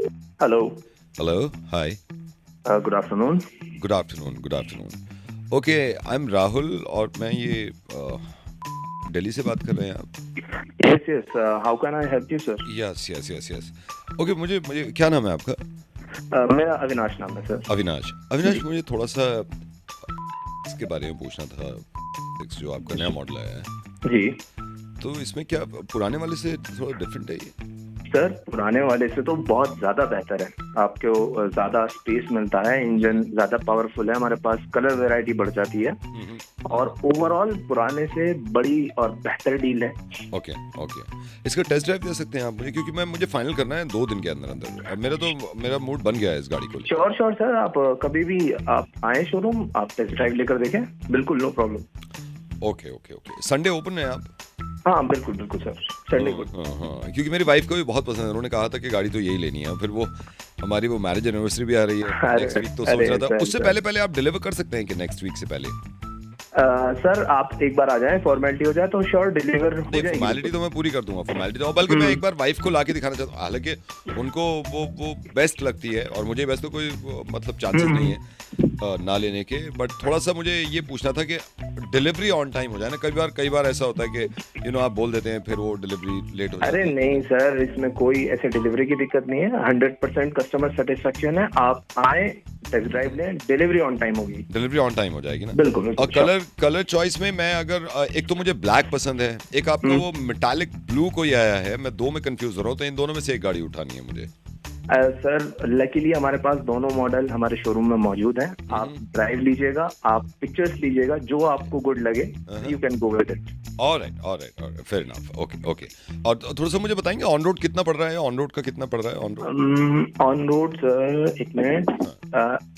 Hello. Hello, hi, good afternoon. Good afternoon, good afternoon. Okay, I am Rahul और मैं ये दिल्ली से बात कर रहे हैं आप? Yes yes, how can I help you sir? Yes yes yes yes. Okay, मुझे मुझे क्या नाम है आपका? मेरा अविनाश नाम है सर। अविनाश। अविनाश, जी मुझे थोड़ा सा इसके बारे में पूछना था। जो आपका नया मॉडल आया है, जी तो इसमें क्या पुराने वाले से थोड़ा डिफरेंट है ये? सर, पुराने वाले से तो बहुत ज़्यादा बेहतर है। आपको ज़्यादा स्पेस मिलता है, इंजन ज़्यादा पावरफुल है, हमारे पास कलर वैरायटी बढ़ जाती है हम्म। और ओवरऑल पुराने से बड़ी और बेहतर डील है। ओके ओके, इसका टेस्ट ड्राइव दे सकते हैं आप मुझे, क्योंकि मुझे फाइनल करना है 2 दिन के अंदर अंदर। अब मेरा मूड बन गया है इस गाड़ी को लेकर। श्योर श्योर सर, आप कभी भी आप आए शोरूम, आप टेस्ट ड्राइव लेकर देखें, बिल्कुल no problem. Okay okay okay, Sunday open है आप? हाँ बिल्कुल बिल्कुल सर, संडे को। हाँ हाँ, क्योंकि मेरी वाइफ को भी बहुत पसंद है। उन्होंने कहा था कि गाड़ी तो यही लेनी है। फिर वो हमारी वो मैरिज एनिवर्सरी भी आ रही है अरे नेक्स्ट वीक, तो सोच अरे रहा था सर उससे सर पहले पहले आप डिलीवर कर सकते हैं कि नेक्स्ट वीक से पहले? सर आप एक बार आ जाएं, फॉर्मेलिटी हो जाए तो श्योर डिलीवर हो नहीं, जाएगी फॉर्मेलिटी बिल्कुल। तो मैं पूरी कर दूंगा, फॉर्मेलिटी तो। बल्कि मैं एक बार वाइफ को लाके दिखाना चाहता हूँ। हालांकि उनको वो बेस्ट लगती है और मुझे वैसे तो कोई मतलब चांसेस नहीं है ना लेने के। बट थोड़ा सा मुझे ये पूछना था कि डिलीवरी ऑन टाइम हो जाए ना। कई बार ऐसा होता है कि आप बोल देते हैं, फिर वो डिलीवरी लेट हो अरे जाती है। नहीं सर, इसमें कोई ऐसे डिलीवरी की दिक्कत नहीं है, 100% कस्टमर सेटिस्फेक्शन है। आप आए, टेस्ट ड्राइव लें, डिलीवरी ऑन टाइम होगी। डिलीवरी ऑन टाइम हो जाएगी ना? बिल्कुल और बिल्कुल श्योर। कलर चॉइस में मैं अगर एक तो मुझे ब्लैक पसंद है, एक आपका वो मेटालिक ब्लू कोई आया है। मैं दो में कंफ्यूज हो रहा हूँ, तो इन दोनों में से एक गाड़ी उठानी है मुझे। सर लकीली हमारे पास दोनों मॉडल हमारे शोरूम में मौजूद हैं। आप ड्राइव लीजिएगा, आप पिक्चर्स लीजिएगा, जो आपको गुड लगे you can go with it. Alright alright alright, fair enough. Okay okay. और थोड़ा सा मुझे बताएंगे ऑन रोड कितना पड़ रहा है? ऑन रोड का कितना पड़ रहा है on road? On road sir, एक मिनट,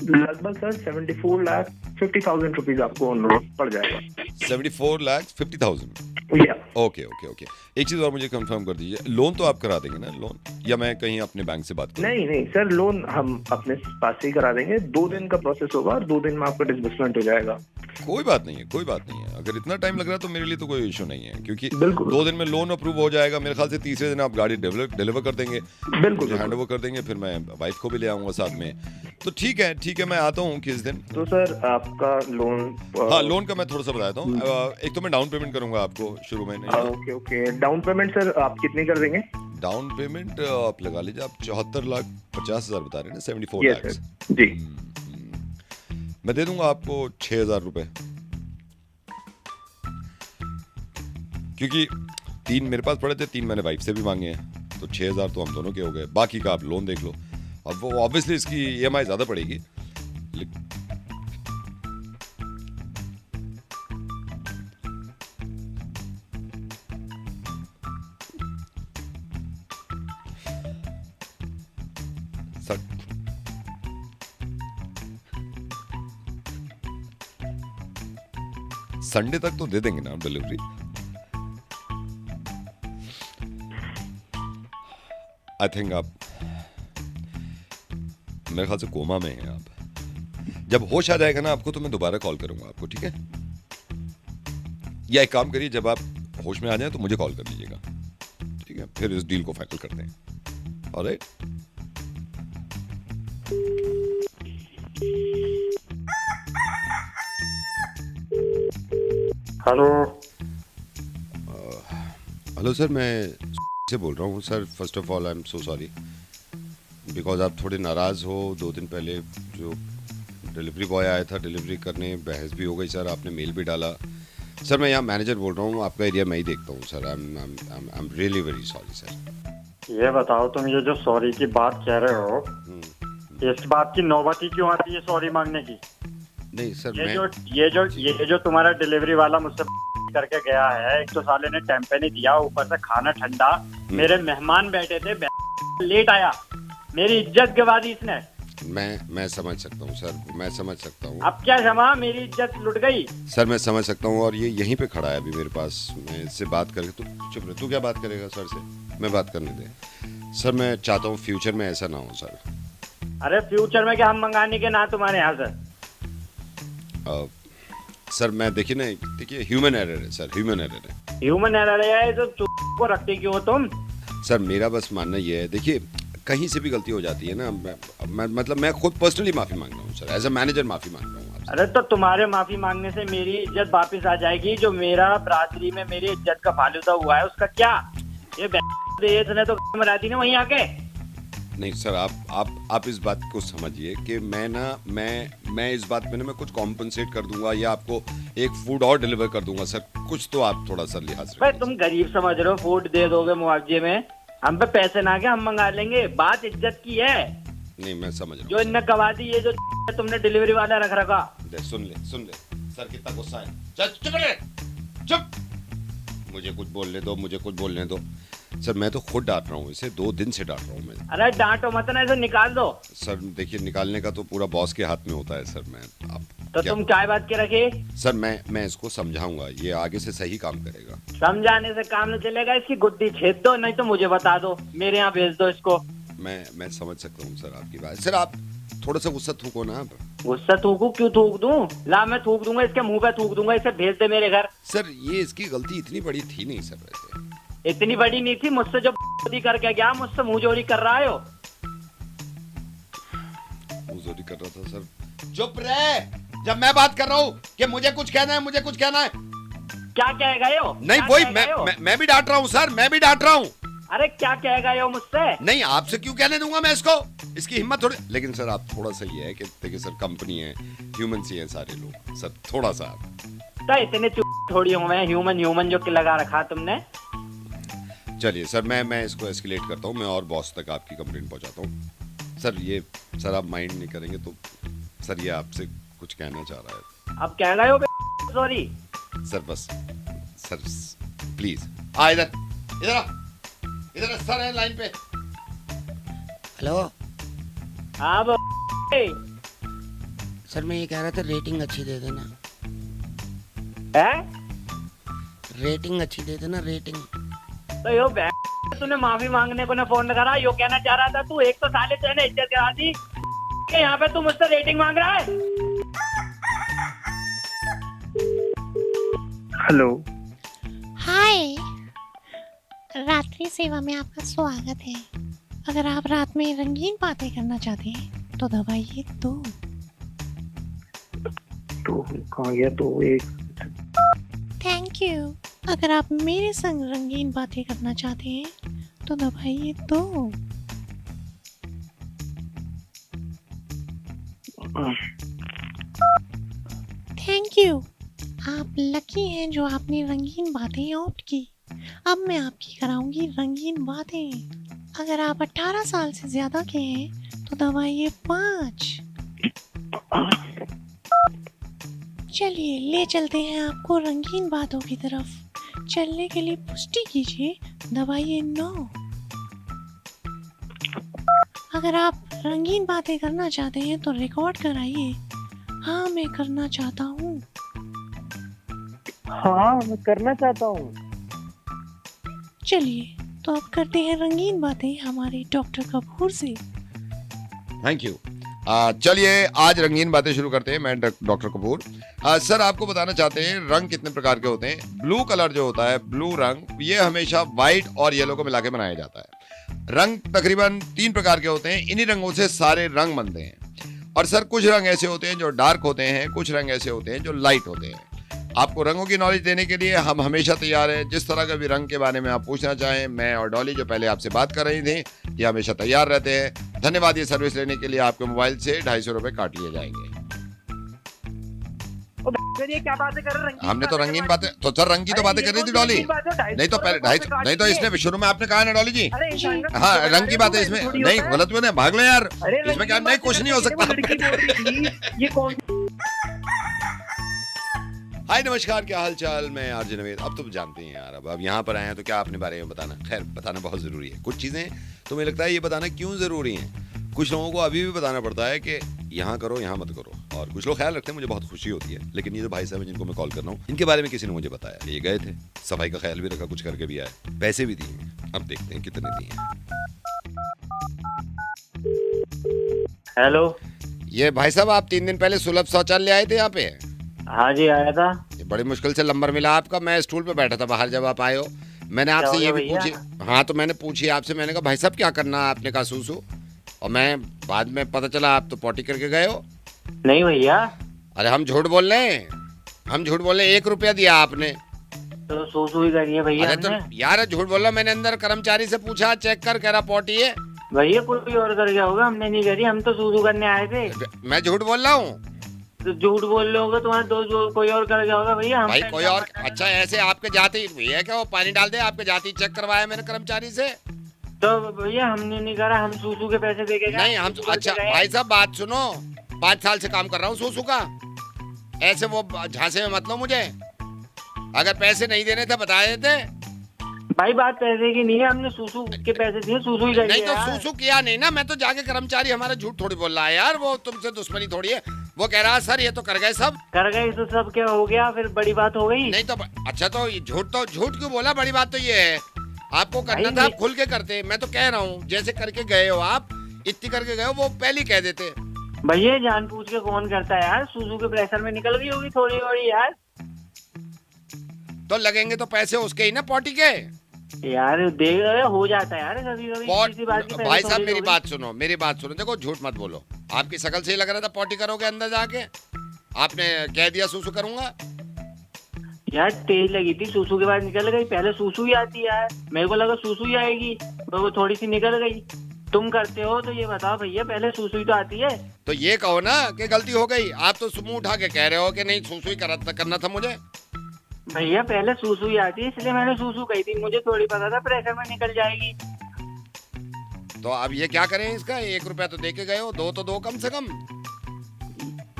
लगभग सर 74,50,000 रुपीज आपको ऑन रोड पड़ जाएगा। 74,50,000। या ओके ओके ओके। एक चीज़ और मुझे कंफर्म कर दीजिए, लोन तो आप करा देंगे ना लोन, या मैं कहीं अपने बैंक से बात करूँ? नहीं नहीं सर, लोन हम अपने पास से ही करा देंगे। 2 दिन का प्रोसेस होगा और 2 दिन में आपका डिसबर्समेंट हो जाएगा। कोई बात नहीं है, कोई बात नहीं है। अगर इतना टाइम लग रहा है तो मेरे लिए तो कोई इशू नहीं है, क्योंकि बिल्कुल 2 दिन में लोन अप्रूव हो जाएगा। मेरे ख्याल से तीसरे दिन आप गाड़ी डिलीवर कर देंगे, बिल्कुल मुझे हैंड बिल्कुल। ओवर कर देंगे। फिर मैं वाइफ को भी ले आऊँगा साथ में। तो ठीक है, मैं आता हूँ किस दिन। तो सर आपका लोन, हाँ, लोन का मैं थोड़ा सा बताता हूँ। एक तो मैं डाउन पेमेंट करूंगा आपको शुरू में, नहीं? Okay okay, down payment sir आप कितनी कर देंगे? डाउन पेमेंट आप लगा लीजिए, आप 74,50,000 बता रहे हैं ना, 74 यस लैक्स। सर जी। मैं दे दूंगा आपको 6,000 रुपये, क्योंकि 3 मेरे पास पड़े थे, 3 मैंने वाइफ से भी मांगे हैं, तो 6,000 तो हम दोनों के हो गए। बाकी का आप लोन देख लो। अब वो ऑब्वियसली इसकी ईएमआई ज़्यादा पड़ेगी। लेकिन संडे तक तो दे देंगे ना डिलीवरी? आई थिंक आप, मेरे ख्याल से कोमा में हैं आप। जब होश आ जाएगा ना आपको, तो मैं दोबारा कॉल करूंगा आपको, ठीक है? या एक काम करिए, जब आप होश में आ जाए तो मुझे कॉल कर लीजिएगा, ठीक है? फिर इस डील को फाइनल करते हैं। ऑलराइट। हेलो। हेलो सर, मैं से बोल रहा हूँ sir. First of all I am so sorry, because आप थोड़े नाराज़ हो। 2 दिन पहले जो डिलीवरी बॉय आया था डिलीवरी करने, बहस भी हो गई सर, आपने मेल भी डाला। सर मैं यहाँ मैनेजर बोल रहा हूँ, आपका एरिया मैं ही देखता हूँ sir. I am really very sorry sir. ये बताओ, तुम ये जो सॉरी की बात कह रहे हो, इस बात की नौबत ही क्यों आती है सॉरी मांगने की? नहीं सर, ये जो तुम्हारा डिलीवरी वाला मुझसे करके गया है, एक तो साले ने टेम्पे नहीं दिया, ऊपर से खाना ठंडा। मेरे मेहमान बैठे थे, लेट आया, मेरी इज्जत गवा दी इसने। मैं समझ सकता हूँ सर, मैं समझ सकता हूँ। अब क्या क्षमा, मेरी इज्जत लुट गई। सर मैं समझ सकता हूँ, और ये यहीं पे खड़ा है अभी मेरे पास। मैं इससे बात करके, तू चुप रहे। तू क्या बात करेगा सर से? मैं बात करने दे सर। मैं चाहता हूँ फ्यूचर में ऐसा ना हो सर। अरे फ्यूचर में क्या, हम मंगाने के ना तुम्हारे यहाँ से? सर मैं देखिए ना, देखिए ह्यूमन एरर है सर, ह्यूमन एरर है। ह्यूमन एरर है तो चुप को रखते क्यों हो तुम? सर मेरा बस मानना ये है, देखिए कहीं से भी गलती हो जाती है ना, मतलब मैं खुद पर्सनली माफी मांग रहा हूँ सर, एज अ मैनेजर माफी मांग रहा हूँ आपसे। अरे तो तुम्हारे माफी मांगने से मेरी इज्जत वापस आ जाएगी। जो मेरा बरादरी में मेरी इज्जत का फालूदा हुआ है उसका क्या? ये ने तो मरा दी ना वहीं आके। नहीं सर, आप इस बात को समझिए कि मैं इस बात में ना मैं कुछ कॉम्पनसेट कर दूंगा या आपको एक फूड और डिलीवर कर दूंगा सर, कुछ तो आप थोड़ा सा लिहाज भाई रखिए। तुम गरीब समझ रहे हो, फूड दे दोगे मुआवजे में? हम पे पैसे ना के हम मंगा लेंगे, बात इज्जत की है। नहीं मैं समझ रहा जो इनने गवा दी, ये जो तुमने डिलीवरी वाला रख रखा। सुन ले सर, कितना गुस्सा है। चुप रहे, चुप। मुझे कुछ बोलने दो सर, मैं तो खुद डांट रहा हूँ इसे, 2 दिन से डांट रहा हूँ मैं। अरे डांटो मत ना, इसे निकाल दो। सर देखिए, निकालने का तो पूरा बॉस के हाथ में होता है सर। मैं आप तो तुम क्या बात के रखे? सर मैं इसको समझाऊंगा, ये आगे से सही काम करेगा। समझाने से काम नहीं चलेगा, इसकी गुद्दी छेद दो, नहीं तो मुझे बता दो, मेरे यहाँ भेज दो इसको। मैं समझ सकता हूँ सर आपकी बात। सर आप थोड़ा सा गुस्सा थूको ना आप। गुस्सा थूकू? क्यों थूक दूं? ला मैं थूक दूंगा, इसके मुंह पे थूक दूंगा, इसे भेज दे मेरे घर। सर ये इसकी गलती इतनी बड़ी थी नहीं सर, वैसे इतनी बड़ी नहीं थी, मुझसे जो करके गया, मुझसे मुंह जोरी कर रहा है। मुंहजोरी कर रहा था सर। चुप रहे, जब मैं बात कर रहा हूँ कि मुझे कुछ कहना है। क्या कहेगा यो? नहीं वही मैं भी डांट रहा हूँ सर, मैं भी डांट रहा हूँ। अरे क्या कहेगा यो मुझसे? नहीं आपसे क्यों कहने दूंगा मैं इसको, इसकी हिम्मत थोड़ी। लेकिन सर आप थोड़ा सा ये है कि देखिए सर, कंपनी है, ह्यूमन ही है सारे लोग सर, थोड़ा सा तो इतने थोड़ी हूँ मैं, ह्यूमन जो लगा रखा तुमने। चलिए सर, मैं इसको एस्केलेट करता हूँ, मैं और बॉस तक आपकी कंप्लेंट पहुंचाता हूँ सर। आप माइंड नहीं करेंगे तो सर ये आपसे कुछ कहना चाह रहा है। अब कह गए हो सॉरी सर, बस सर प्लीज आ इधर सर है लाइन पे। हेलो हाँ सर, मैं ये कह रहा था रेटिंग अच्छी दे देना। है? रेटिंग अच्छी दे देना, रेटिंग। तो यो तूने माफी मांगने को ना फोन करा, यो कहना चाह रहा था तू, एक तो साले तेने इज्जत करा दी कि यहाँ पे तू मुझसे रेटिंग मांग रहा है। हेलो, हाय, रात्रि सेवा में आपका स्वागत है। अगर आप रात में रंगीन बातें करना चाहते हैं तो दबाइए 2। तो कहाँ गया? तो एक थैंक यू। अगर आप मेरे संग रंगीन बातें करना चाहते हैं तो दबाइए 2। Thank you. आप लकी हैं जो आपने रंगीन बातें ऑप्ट की। अब मैं आपकी कराऊंगी रंगीन बातें। अगर आप 18 साल से ज्यादा के हैं तो दबाइए 5। चलिए ले चलते हैं आपको रंगीन बातों की तरफ। चलने के लिए पुष्टि कीजिए, दबाइए 9। अगर आप रंगीन बातें करना चाहते हैं तो रिकॉर्ड कराइए, हाँ मैं करना चाहता हूँ। हाँ मैं करना चाहता हूँ। चलिए तो अब करते हैं रंगीन बातें हमारे डॉक्टर कपूर से। Thank you. चलिए आज रंगीन बातें शुरू करते हैं। मैं डॉक्टर कपूर। सर आपको बताना चाहते हैं रंग कितने प्रकार के होते हैं। ब्लू कलर जो होता है, ब्लू रंग, ये हमेशा व्हाइट और येलो को मिला के बनाया जाता है। रंग तकरीबन 3 प्रकार के होते हैं, इन्हीं रंगों से सारे रंग बनते हैं। और सर कुछ रंग ऐसे होते हैं जो डार्क होते हैं, कुछ रंग ऐसे होते हैं जो लाइट होते हैं। आपको रंगों की नॉलेज देने के लिए हम हमेशा तैयार हैं। जिस तरह का भी रंग के बारे में आप पूछना चाहें, मैं और डॉली जो पहले आपसे बात कर रही थी, ये हमेशा तैयार रहते हैं। धन्यवाद। ये सर्विस लेने के लिए आपके मोबाइल से 250 रुपए काट लिए जाएंगे। ये क्या बातें कर रहे हैं? हमने तो रंगीन बातें, तो सर रंग की तो बातें कर रही थी डॉली। नहीं तो पहले नहीं तो इसने शुरू में आपने कहा ना डॉली जी। हाँ रंग की बात है इसमें। नहीं गलत क्यों? भाग लो यार, इसमें क्या? नहीं कुछ नहीं हो सकता। ये कौन? हाय नमस्कार, क्या हाल चाल? मैं आरजे नवेद। अब तो जानते हैं यार, अब यहाँ पर आए हैं तो क्या अपने बारे में बताना। खैर बताना बहुत जरूरी है। कुछ चीजें तुम्हें लगता है ये बताना क्यों जरूरी है। कुछ लोगों को अभी भी बताना पड़ता है कि यहाँ करो यहाँ मत करो, और कुछ लोग ख्याल रखते हैं, मुझे बहुत खुशी होती है। लेकिन ये जो भाई साहब हैं जिनको मैं कॉल कर रहा हूँ, इनके बारे में किसी ने मुझे बताया। ये गए थे, सफाई का ख्याल भी रखा, कुछ करके भी आए, पैसे भी दिए। अब देखते हैं कितने दिए। हेलो, ये भाई साहब आप 3 दिन पहले सुलभ शौचालय आए थे यहाँ पे? हाँ जी आया था। ये बड़ी मुश्किल से नंबर मिला आपका। मैं स्टूल पे बैठा था बाहर जब आप आए हो। मैंने आपसे क्या ये हो भी गया पूछी, हाँ तो मैंने पूछी आपसे, मैंने कहा भाई साहब क्या करना है, आपने कहा सूसू, और मैं बाद में पता चला आप तो पॉटी करके गए हो। नहीं भैया, अरे हम झूठ बोल रहे हैं, हम झूठ बोल रहे हैं, 1 रुपया दिया आपने। तो सूसू ही करिए भैया अरे तो हमने। यार झूठ बोल रहा, मैंने अंदर कर्मचारी से पूछा, चेक कर, कह रहा पॉटी है। भैया कोई और कर गया होगा, हमने नहीं करी, हम तो सूसू करने आए थे। मैं झूठ बोल रहा हूँ तो झूठ बोल रहे होगे, तुम्हारे दोस्त कोई और कर गया होगा भैया। हम भाई, तो कोई इल्जाम और? लगा रहे अच्छा ऐसे आपके जाति भैया क्या वो पानी डाल दे, आपके जाति चेक करवाया मैंने कर्मचारी से। हैं। तो भैया हमने नहीं करा, हम सूसू के पैसे दे के गए। नहीं हम, सूसू करके अच्छा गए। भाई साहब बात सुनो, 5 साल से काम कर रहा हूँ सूसू का, ऐसे वो झांसे में मत लो मुझे। अगर पैसे नहीं देने थे बता देते। भाई बात पैसे की नहीं है, हमने सूसू के पैसे दिए, सूसू ही करिए नहीं तो यार। सूसू किया नहीं ना, मैं तो जाके कर्मचारी हमारा झूठ थोड़ी बोल रहा है यार, वो तुमसे दुश्मनी थोड़ी है। वो कह रहा है सर ये तो कर गए सब। कर गए तो सब क्या हो गया, फिर बड़ी बात हो गई। नहीं तो अच्छा, तो ये झूठ क्यों बोला? बड़ी बात तो ये है, आपको करना भाई था, आप ये- खुल के करते। मैं तो कह रहा हूँ जैसे करके गए हो आप, इतनी करके गए हो, वो पहले ही कह देते। भैया जान पूछ के कौन करता है यार, सूसू के प्रेशर में निकल गई होगी थोड़ी थोड़ी यार। तो लगेंगे तो पैसे उसके ही ना पॉटी के। यार देख हो जाता है यार कभी कभी किसी बात की पैसे भाई साहब थोड़ी मेरी थोड़ी। बात सुनो, मेरी बात सुनो, देखो झूठ मत बोलो। आपकी शक्ल से ही लग रहा था पॉटी करोगे अंदर जाके, आपने कह दिया सूसू करूंगा। यार तेज लगी थी, सूसू के बाद निकल गई। पहले सूसू ही आती है यार, मेरे को लगा सूसू ही आएगी, तो वो थोड़ी सी निकल गई। तुम करते हो तो ये बताओ भैया, पहले सूसू ही तो आती है। तो ये कहो ना कि गलती हो गई, आप तो मुंह उठा के कह रहे हो कि नहीं सूसू ही करना था मुझे। भैया पहले सूसू ही आती है, इसलिए मैंने सूसू कही थी, मुझे थोड़ी पता था प्रेशर में निकल जाएगी। तो अब ये क्या करें इसका? 1 रुपया तो दे के गए हो, 2 तो दो कम से कम।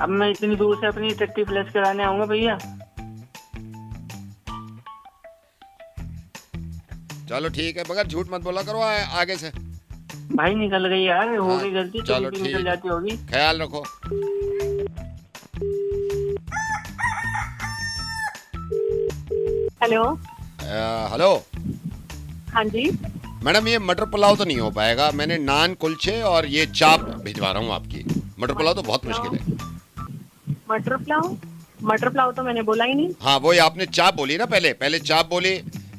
अब मैं इतनी दूर से अपनी टट्टी फ्लैश कराने आऊंगा भैया। चलो ठीक है, मगर झूठ मत बोला करो आगे से। भाई निकल गई यार, हो हाँ, गई गलती, चलो चलो निकल ठीक। जाती होगी। ख्याल रखो। हेलो। हेलो हाँ जी। मैडम, ये मटर पुलाव तो नहीं हो पाएगा। मैंने नान, कुलचे और ये चाप भिजवा रहा हूँ आपकी। मटर पुलाव तो बहुत मुश्किल है। मटर पुलाव तो मैंने बोला ही नहीं। हाँ वही आपने चाप बोली ना, पहले चाप बोली,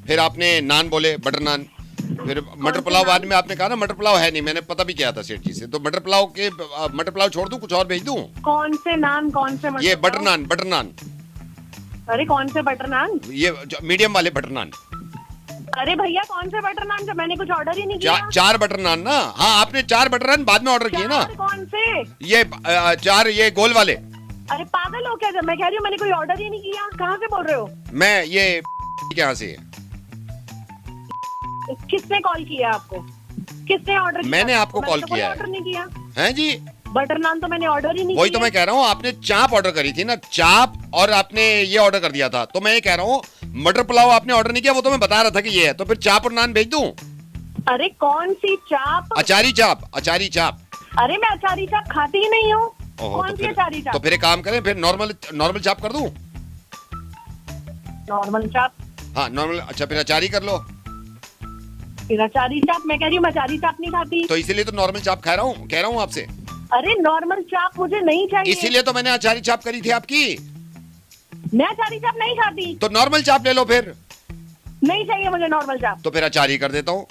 फिर आपने नान बोले, बटर नान, फिर मटर पुलाव बाद में आपने कहा ना मटर पुलाव है नहीं। मैंने पता भी किया था सेठ जी से, तो मटर पुलाव छोड़ दूं, कुछ और भेज दूं? कौन से नान, कौन से मटर ये बटर पुलाव? नान, बटर नान, अरे कौन से बटर नान? ये मीडियम वाले बटर नान। अरे भैया कौन से बटर नान, जब मैंने कुछ ऑर्डर ही नहीं किया। 4 बटर नान ना? हाँ आपने 4 बटर नान बाद में ऑर्डर किए ना। चार कौन से? ये 4 ये गोल वाले। अरे पागल हो क्या? जब मैं कह रही हूँ मैंने कोई ऑर्डर ही नहीं किया, कहाँ से बोल रहे हो? मैं ये यहाँ से है। किसने कॉल किया आपको? किसने ऑर्डर किया? मैंने आपको कॉल कोई किया है। ऑर्डर नहीं किया। हैं जी? बटर नान तो मैंने ऑर्डर ही नहीं वही किया। तो मैं कह रहा हूँ, आपने चाप ऑर्डर करी थी ना, चाप, और आपने ये ऑर्डर कर दिया था। तो मैं ये कह रहा हूँ मटर पुलाव आपने ऑर्डर नहीं किया, वो तो मैं बता रहा था कि ये है। तो फिर चाप और नान भेज दूं? अरे कौन सी चाप? अचारी चाप, अचारी चाप। अरे मैं अचारी चाप खाती ही नहीं हूँ। ओहो, कौन सी अचारी तो चाप? फिर एक काम करें, फिर नॉर्मल चाप कर दूं? नॉर्मल चाप? हाँ नॉर्मल। अच्छा फिर अचारी कर लो। फिर अचारी चाप? मैं कह रही हूँ मैं अचारी चाप नहीं खाती। तो इसीलिए तो नॉर्मल चाप कह रहा हूँ आपसे। अरे नॉर्मल चाप मुझे नहीं चाहिए। इसीलिए तो मैंने अचारी चाप करी थी आपकी। मैं अचारी चाप नहीं खाती। तो नॉर्मल चाप ले लो फिर। नहीं चाहिए मुझे नॉर्मल चाप। तो फिर अचारी कर देता हूँ।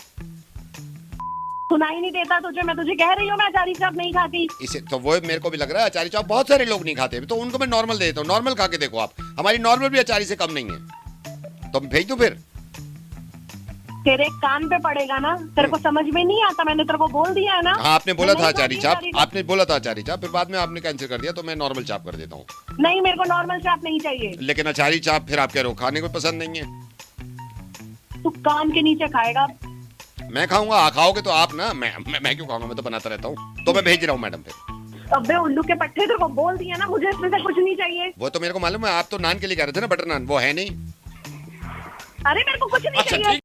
सुनाई नहीं देता तुझे? मैं तुझे कह रही हूँ मैं अचारी चाप नहीं खाती। इसे तो वो मेरे को भी लग रहा है, अचारी चाप बहुत सारे लोग नहीं खाते, तो उनको मैं नॉर्मल दे देता हूँ। नॉर्मल खा के देखो आप, हमारी नॉर्मल भी अचारी से कम नहीं है। तो भेज दूं फिर? तेरे कान पे पड़ेगा ना, तेरे को समझ में नहीं आता, मैंने तेरे को बोल दिया है ना। हाँ आपने बोला मैं था नहीं अचारी खाती चाप, अचारी चाप। आपने बोला था अचारी चाप, फिर बाद में आपने कैंसिल कर दिया, तो मैं नॉर्मल चाप कर देता हूँ। नहीं मेरे को नॉर्मल चाप नहीं चाहिए। लेकिन अचारी चाप फिर आप कह रहे हो खाने को पसंद नहीं है। तू कान के नीचे खाएगा। मैं खाऊंगा, खाओगे तो आप ना, मैं क्यों खाऊंगा, मैं तो बनाता रहता हूँ। तो मैं भेज रहा हूँ मैडम फिर। अबे उल्लू के पट्टे, तेरे को बोल दिया ना, मुझे इसमें से कुछ नहीं चाहिए। वो तो मेरे को मालूम है, आप तो नान के लिए कह रहे थे ना, बटर नान, वो है नहीं। अरे मेरे को कुछ नहीं अच्छा चाहिए।